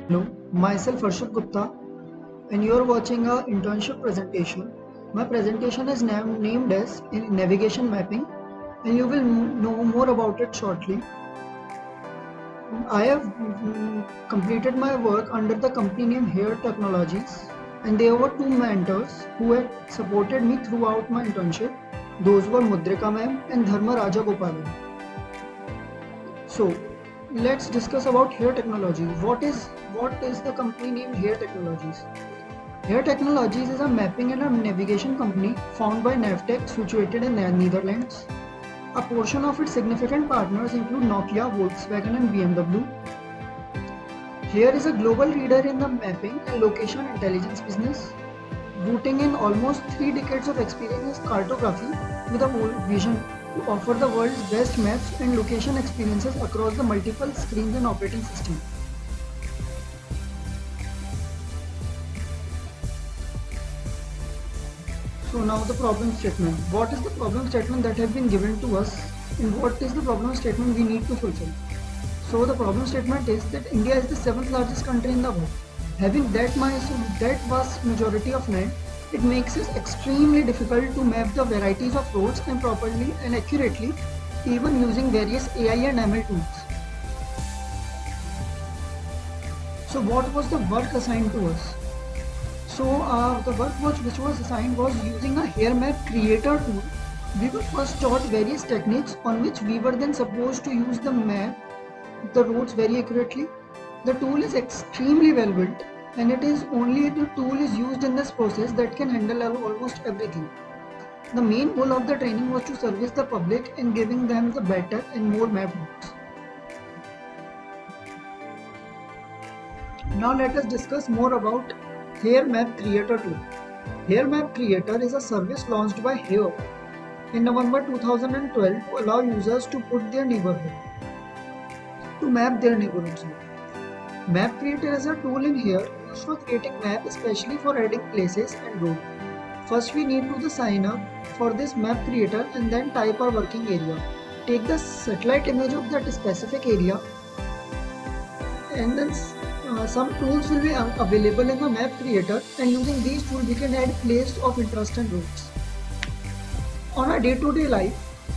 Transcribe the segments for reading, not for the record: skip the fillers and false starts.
Hello, myself Arshad Gupta, and you are watching our internship presentation. My presentation is named as in Navigation Mapping, and you will know more about it shortly. I have completed my work under the company name Here Technologies, and there were two mentors who had supported me throughout my internship. Those were Mudrika ma'am and Dharma Raja Gopalan. So, let's discuss about Here Technologies. What is the company name Here Technologies? Here Technologies is a mapping and a navigation company founded by Navtech situated in the Netherlands. A portion of its significant partners include Nokia, Volkswagen and BMW. Here is a global leader in the mapping and location intelligence business, rooting in almost 3 decades of experience in cartography with a vision to offer the world's best maps and location experiences across the multiple screens and operating systems. So now the problem statement. What is the problem statement that has been given to us and what is the problem statement we need to fulfill? So the problem statement is that India is the seventh largest country in the world. Having that vast majority of land, it makes it extremely difficult to map the varieties of roads and properly and accurately, even using various AI and ML tools. So what was the work assigned to us? So the work which was assigned was using a hair map creator tool. We were first taught various techniques on which we were then supposed to use the roads very accurately. The tool is extremely well built and it is only the tool is used in this process that can handle almost everything. The main goal of the training was to service the public and giving them the better and more mapped routes. Now let us discuss more about Hair Map Creator tool. Hair Map Creator is a service launched by Hair in November 2012 to allow users to put their neighborhood to map their neighborhoods. Map Creator is a tool in here used for creating map, especially for adding places and roads. First we need to sign up for this map creator and then type our working area. Take the satellite image of that specific area and then some tools will be available in the map creator, and using these tools we can add places of interest and routes. On our day-to-day life,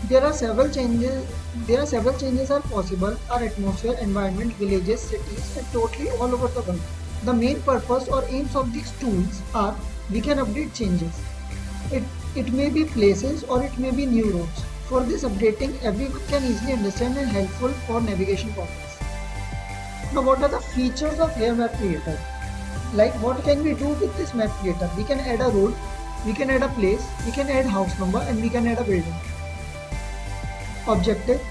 there are several changes are possible. Our atmosphere, environment, villages, cities, and totally all over the world. The main purpose or aims of these tools are we can update changes. It may be places or it may be new roads. For this updating, everyone can easily understand and helpful for navigation purposes. Now what are the features of Hair Map Creator? Like what can we do with this map creator? We can add a road, we can add a place, we can add house number and we can add a building. Objective.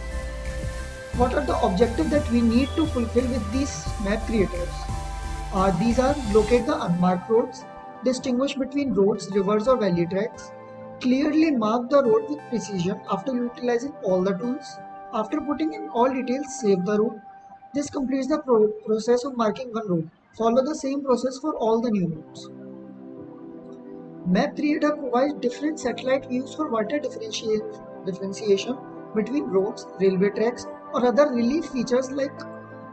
What are the objectives that we need to fulfill with these map creators? These are locate the unmarked roads, distinguish between roads, rivers or valley tracks, clearly mark the road with precision after utilizing all the tools. After putting in all details, save the road. This completes the process of marking one road. Follow the same process for all the new roads. Map Creator provides different satellite views for water differentiation between roads, railway tracks, or other relief features like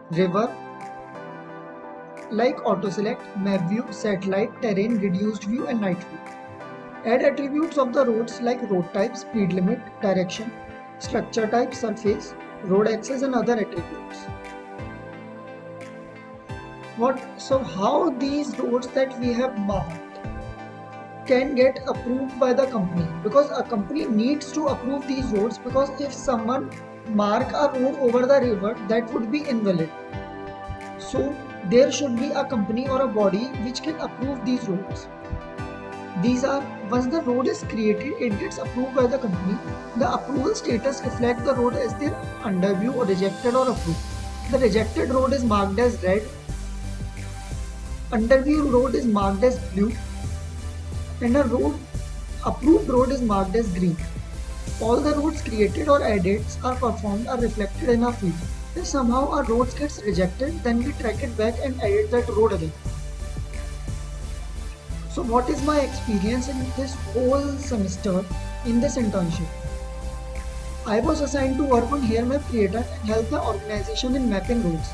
river, like auto select, map view, satellite, terrain, reduced view, and night view. Add attributes of the roads like road type, speed limit, direction, structure type, surface, road access, and other attributes. So how these roads that we have marked can get approved by the company? Because a company needs to approve these roads, because if someone mark a road over the river, that would be invalid. So there should be a company or a body which can approve these roads. These are, once the road is created, it gets approved by the company. The approval status reflects the road as their underview or rejected or approved. The rejected road is marked as red, underview road is marked as blue, and a approved road is marked as green. All the roads created or added are performed are reflected in a field. If somehow a road gets rejected, then we track it back and edit that road again. So what is my experience in this whole semester in this internship? I was assigned to work on Hair Map Creator and help the organization in mapping roads.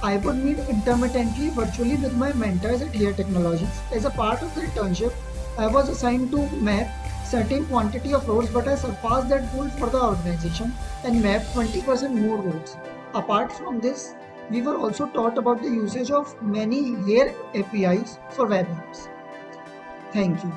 I would meet intermittently virtually with my mentors at Here Technologies. As a part of the internship, I was assigned to map certain quantity of roads, but I surpassed that goal for the organization and mapped 20% more roads. Apart from this, we were also taught about the usage of many Here APIs for web apps. Thank you.